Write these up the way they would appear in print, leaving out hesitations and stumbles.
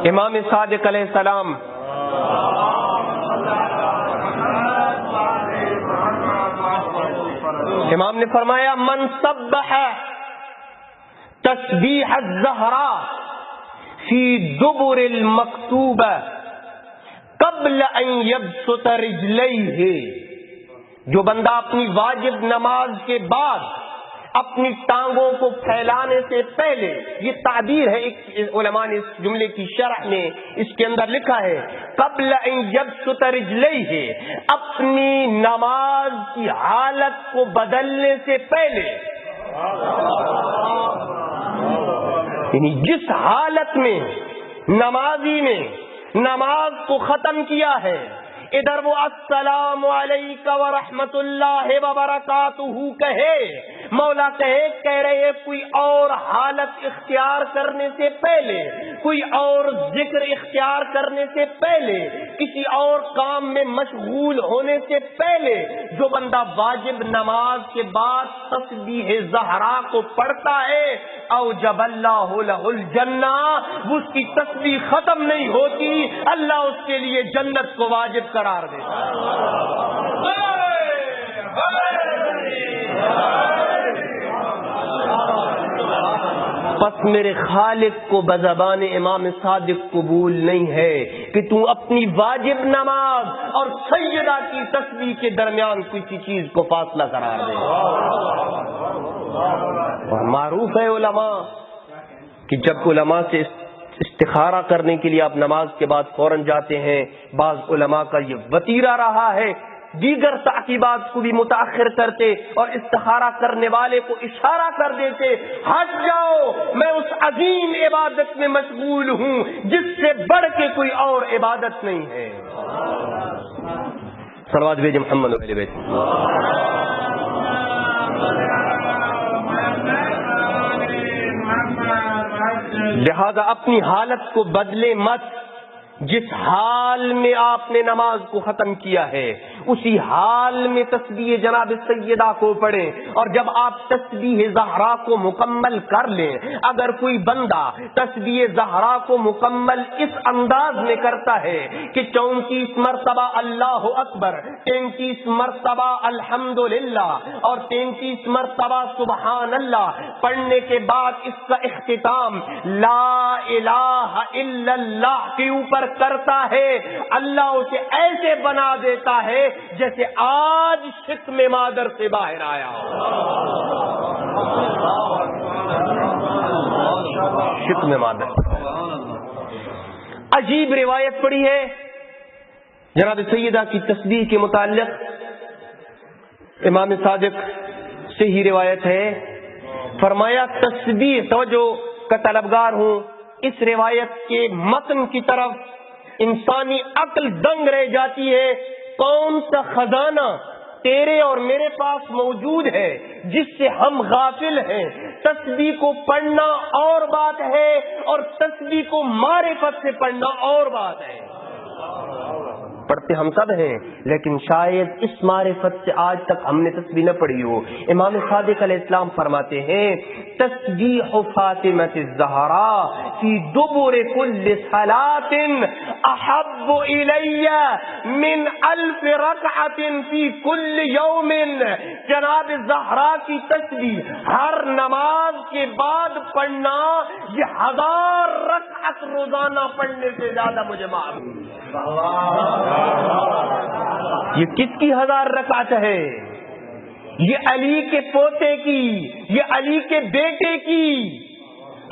امام صادق علیہ السلام امام نے فرمایا من سبح تسبیح الزہراء فی دبر المکتوبہ قبل ان یبسط رجلیہ، جو بندہ اپنی واجب نماز کے بعد اپنی ٹانگوں کو پھیلانے سے پہلے، یہ تعبیر ہے ایک علماء نے اس جملے کی شرح میں اس کے اندر لکھا ہے قبل ان یبسط رجلیہ، اپنی نماز کی حالت کو بدلنے سے پہلے، یعنی جس حالت میں نمازی نے نماز کو ختم کیا ہے، ادھر وہ السلام علیکم ورحمۃ اللہ وبرکاتہ کہے، مولا کہہ رہے کوئی اور حالت اختیار کرنے سے پہلے، کوئی اور ذکر اختیار کرنے سے پہلے، کسی اور کام میں مشغول ہونے سے پہلے، جو بندہ واجب نماز کے بعد تسبیح زہرا کو پڑھتا ہے، اوجب اللہ لہ الجنہ، اس کی تسبیح ختم نہیں ہوتی، اللہ اس کے لیے جنت کو واجب قرار دیتا ہے۔ پس میرے خالق کو بزبان امام صادق قبول نہیں ہے کہ تو اپنی واجب نماز اور سیدہ کی تسبیح کے درمیان کسی چیز کو فاصلہ قرار دے۔ اور معروف ہے علماء کہ جب علماء سے استخارہ کرنے کے لیے آپ نماز کے بعد فوراً جاتے ہیں، بعض علماء کا یہ وتیرہ رہا ہے، دیگر تعقیبات کو بھی متاخر کرتے اور استخارہ کرنے والے کو اشارہ کر دیتے، ہٹ جاؤ، میں اس عظیم عبادت میں مشغول ہوں جس سے بڑھ کے کوئی اور عبادت نہیں ہے۔ صلوات بھیجیں محمد علیہ بیت۔ لہذا اپنی حالت کو بدلے مت، جس حال میں آپ نے نماز کو ختم کیا ہے اسی حال میں تسبیح جناب سیدہ کو پڑھیں، اور جب آپ تسبیح زہرا کو مکمل کر لیں، اگر کوئی بندہ تسبیح زہرا کو مکمل اس انداز میں کرتا ہے کہ 34 مرتبہ اللہ اکبر، 33 مرتبہ الحمدللہ اور 33 مرتبہ سبحان اللہ پڑھنے کے بعد اس کا اختتام لا الہ الا اللہ کے اوپر کرتا ہے، اللہ اسے ایسے بنا دیتا ہے جیسے آج شکم مادر سے باہر آیا۔ شکم مادر۔ عجیب روایت پڑی ہے جناب سیدہ کی تسبیح کے متعلق، امام صادق سے ہی روایت ہے، فرمایا تسبیح، توجہ کا طلبگار ہوں، اس روایت کے متن کی طرف انسانی عقل دنگ رہ جاتی ہے، کون سا خزانہ تیرے اور میرے پاس موجود ہے جس سے ہم غافل ہیں۔ تسبیح کو پڑھنا اور بات ہے اور تسبیح کو معرفت سے پڑھنا اور بات ہے۔ پڑھتے ہم سب ہیں، لیکن شاید اس معرفت سے آج تک ہم نے تسبیح نہ پڑھی ہو۔ امام صادق علیہ السلام فرماتے ہیں تسبیح فاطمہ الزہراء فی دبر کل صلاۃ احب الی من 1000 رکعۃ فی کل یوم، جناب زہرا کی تسبیح ہر نماز کے بعد پڑھنا یہ 1000 رکعت روزانہ پڑھنے سے زیادہ مجھے معلوم۔ یہ کس کی 1000 رکعت ہے؟ یہ علی کے پوتے کی، یہ علی کے بیٹے کی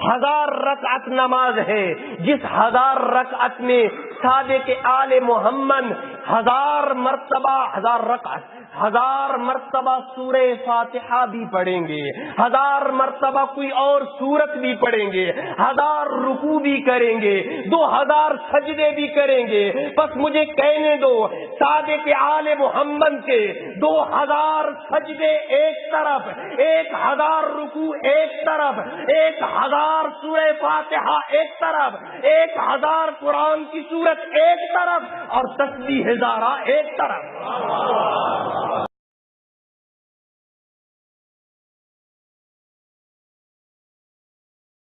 1000 رکعت نماز ہے، جس 1000 رکعت میں صادق آل محمد 1000 مرتبہ 1000 رکعت 1000 مرتبہ سورہ فاتحہ بھی پڑھیں گے، 1000 مرتبہ کوئی اور سورت بھی پڑھیں گے، 1000 رکوع بھی کریں گے، 2000 سجدے بھی کریں گے۔ بس مجھے کہنے دو، صادق آل محمد کے 2000 سجدے ایک طرف، 1000 رکوع ایک طرف، 1000 سورہ فاتحہ ایک طرف، 1000 قرآن کی سورت ایک طرف اور تسبیح زہرا ایک طرف۔